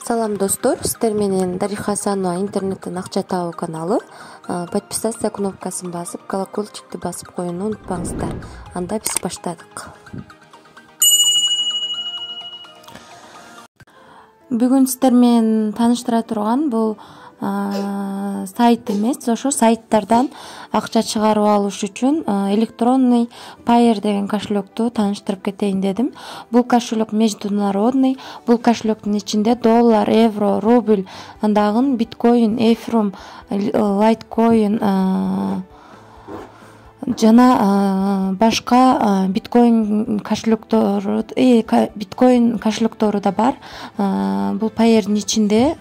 Салам достор, сиздер менен Дариха Асанова интернеттен акча табуу каналы. Подписаться кнопкасын басып, колокольчикти басып коюуну унутпаңыздар. Анда биз баштадык. Бүгүн сиздер менен тааныштыра турган бул сайт эмес, ошо сайттардан акча чыгарып алыш үчүн электронный Payeer деген кошелекту тааныштырып кетейин дедим. Бул кошелек международный. Бул кошелектин ичинде доллар, евро, рубль, андагы биткоин, эфирум, лайткоин жана башка биткоин кошелектору да бар. Бул Payeer'дин ичинде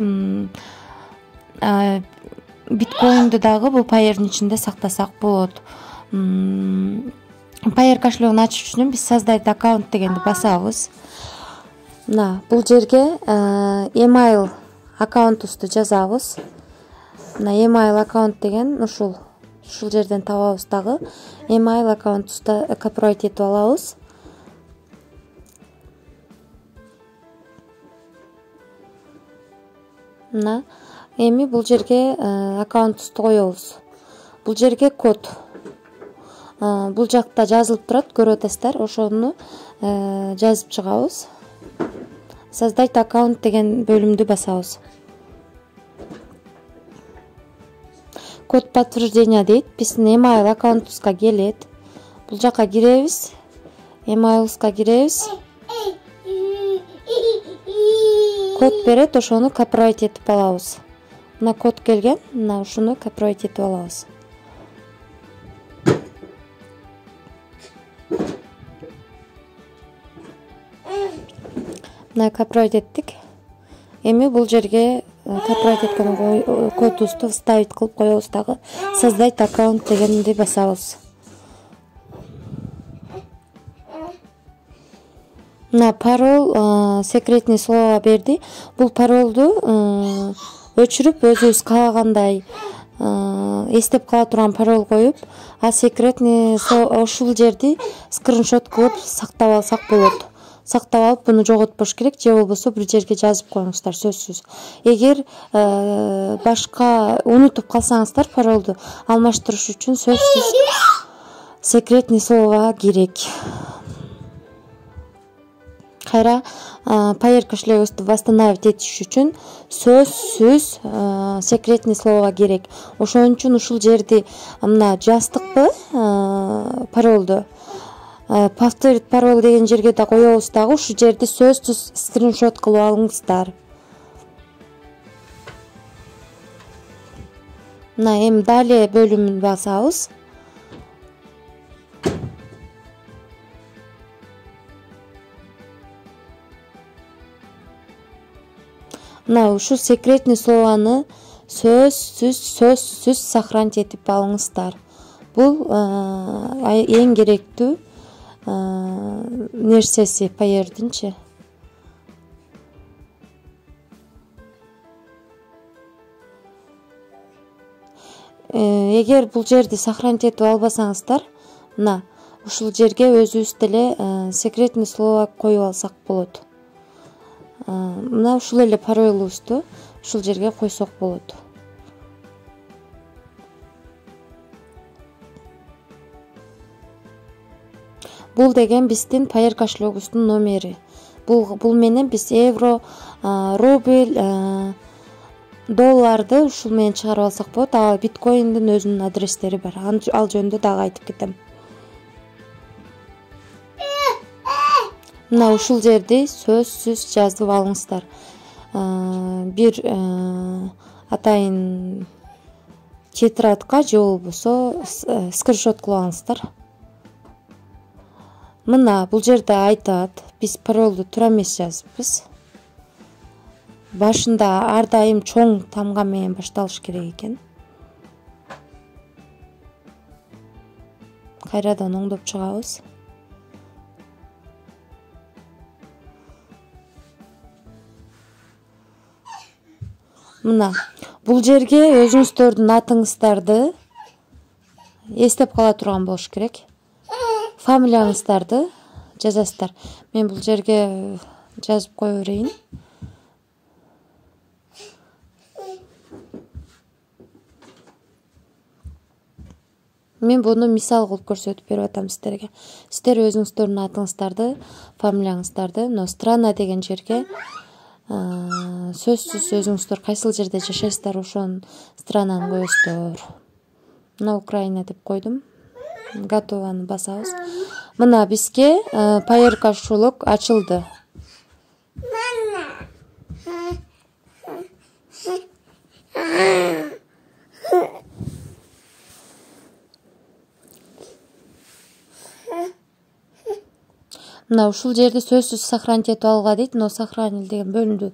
биткоинди дагы бул Payeer'дин ичинде сактасак болот. Payeer кошелегин ачыш үчүн биз создать аккаунт дегенди басабыз. Мына бул жерге email аккаунтубузду жазабыз. Мына email аккаунт деген ушул жерден табабыз дагы. Email аккаунтубузду копировать этип алабыз. Мына эми бул жерге аккаунтубузду коебуз. Бул жерге код бул жакта жазылып турат, көрүп атасыздар. Ошону жазып чыгабыз. Создать аккаунт деген бөлүмдү басабыз. Код подтверждения дейт. Биздин email аккаунтубузга келет. Бул жака киребиз. Email'ыбызга киребиз. Код берет, ошону копировать этип алабыз. Мына код келген, мына ушуну копировать этип алабыз. Мына копировать эттик. Эми бул жерге копировать эткөн кодубузду вставить кылып коебуз дагы. Создать аккаунт дегенди басабыз. Мына пароль секретный слово берди. Бул паролду өчүрүп өзүбүз каалагандай эстеп кала турган пароль коюп, секретный ушул жерди скриншот кылып сактап алсак болот. Сактап алып, буну жоготпош керек, же болбосо бир жерге жазып коюңуздар, сөзсүз. Эгер башка унутуп калсаңыздар паролду алмаштырыш үчүн сөзсүз секретный слово керек. Кайра Payeer кошелегибизди восстановить этиш үчүн сөзсүз секретный слово керек. Ошон үчүн ушул жерди мына жаздыкпы паролду. Повторить пароль деген жерге да коебуз дагы, ушул жерди сөзсүз скриншот кылып алыңыздар. Мына эми далее бөлүмүн басабыз. Мына ушул секретный словону сөзсүз сохранить этип алыңыздар. Бул эң керектүү нерсеси Payeer'динчи. Эгер бул жерди сохранить этип албасаңыздар, мына ушул жерге өзүбүз деле секретный слово коюп алсак болот. Мына ушул эле паролубузду ушул жерге койсок болот. Бул деген биздин Payeer кошелегибиздин номери. Бул менен биз евро, рубль, долларды ушул менен чыгарып алсак болот. Биткоиндин өзүнүн адрестери бар. Ал жөнүндө дагы айтып кетем. Мына ушул жерди сөзсүз жазып алыңыздар. Бир атайын тетрадка же болбосо скриншот кылып алыңыздар. Мына бул жерде айтат, биз паролду туура эмес жазыппыз. Башында ар дайым чоң тамга менен башталыш керек экен. Кайрадан оңдоп чыгабыз. Мына бул жерге өзүңүздөрдүн атыңыздарды эстеп кала турган болуш керек. Мен буну мисал кылып көрсөтүп берип атам сиздерге. Сиздер өзүңүздөрдүн атыңыздарды, фамилияңыздарды мына страна деген жерге сөзсүз өзүңүздөр кайсыл жерде жашайсыздар ошонун странаны коесуздар. Мына Украина деп койдум. Готованы басабыз. Мына бизге поездка ушулук ачылды. Мына ушул жерди сөзсүз сохранить этип алууга дейт. Мына сохранил деген бөлүмдү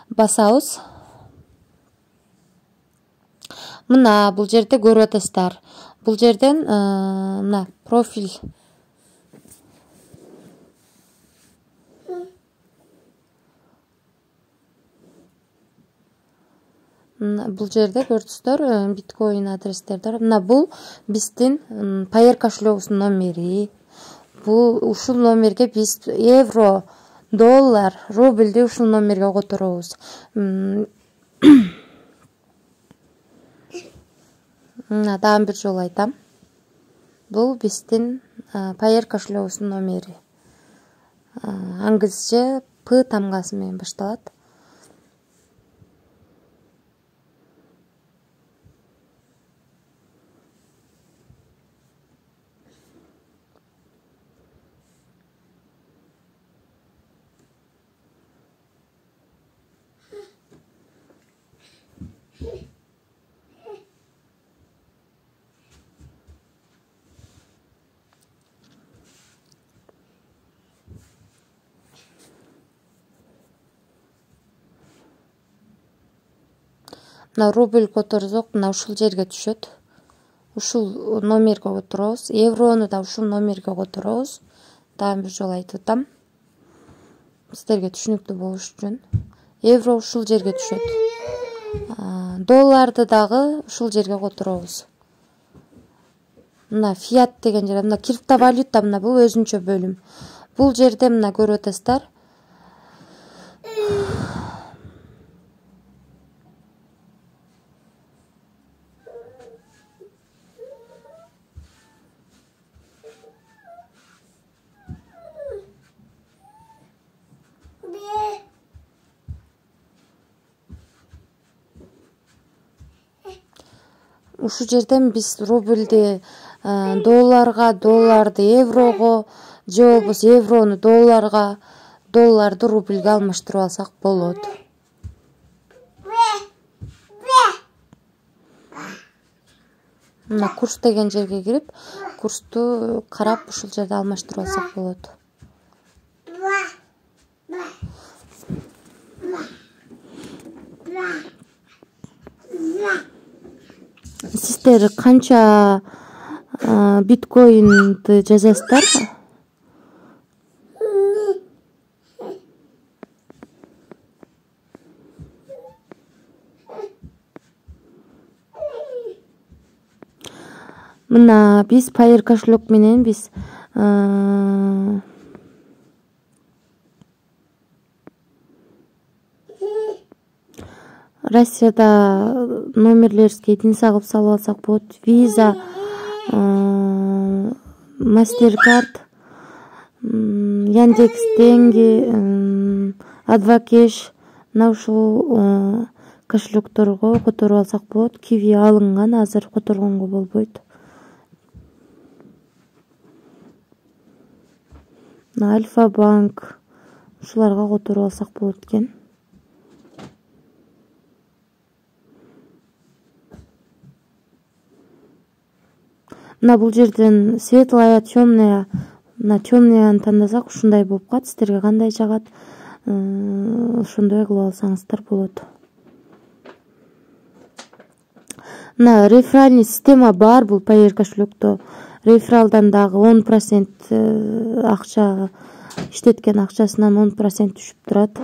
басабыз. Мына бул жерде көрүп атасыздар. Бул жерден мына профиль бул жерде көрдүңүздөр биткоин адрестерди. Мына бул биздин поездка кошелегубуздун номери. Бул ушул номерге биз евро, доллар, рубльди ушул номерге которобуз. Дагы бир жолу айтам. Бул биздин поездка кошелегубуздун номери. Англисче П тамгасы менен башталат. Мына рубль которсок, мына ушул жерге түшөт. Ушул номерге которобуз. Еврону да ушул номерге которобуз. Дагы бир жолу айтып атам. Сиздерге түшүнүктүү болуш үчүн. Евро ушул жерге түшөт. Долларды дагы ушул жерге которобуз. Мына фиат деген жер, мына криптовалюта, мына бул өзүнчө бөлүм. Бул жерде мына көрүп атасыздар. Ушул жерден биз рубльди долларга, долларды еврого, же болбосо еврону долларга, долларды рубльге алмаштырып алсак болот. Мына курс деген жерге кирип, курсту карап ушул жерде алмаштырып алсак болот. Сиздер канча биткоинди жазасыздар? Мына биз Payer кошелек менен биз Россияда номерлерибизге единица кылып салып алсак болот. Visa, Mastercard, Яндекс Деньги, Advocash, мына ушул кошелекторго которуп алсак болот. Kiwi алынган, азыр которгонго болбойт. Альфа банк, ушуларга которуп алсак болот экен. Мына бул жерден светлая, темная, мына темныяны тандасак ушундай болуп калат. Сиздерге кандай жагат, ошондой кылып алсаңыздар болот. Мына реферальный система бар бул Payer кошелекте. Рефералдан дагы 10% акча, иштеткен акчасынан 10% түшүп турат.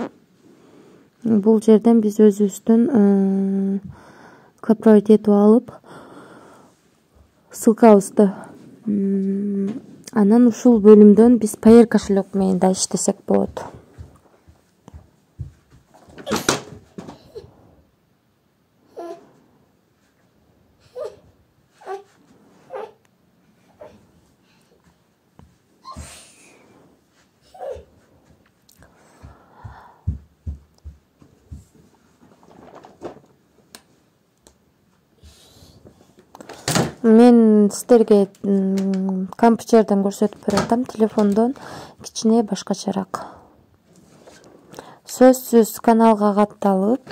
Бул жерден биз өзүбүздүн копровать этип алып, ссылкабызды анан ушул бөлүмдөн биз Payer кошелек менен да иштесек болот. мен сіздерге компьютерден көрсөтүп берип атам, телефондон кичине башкачараак. Сөзсүз каналга катталып,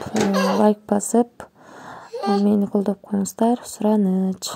лайк басып, мени колдоп коюңуздар. Сураныч.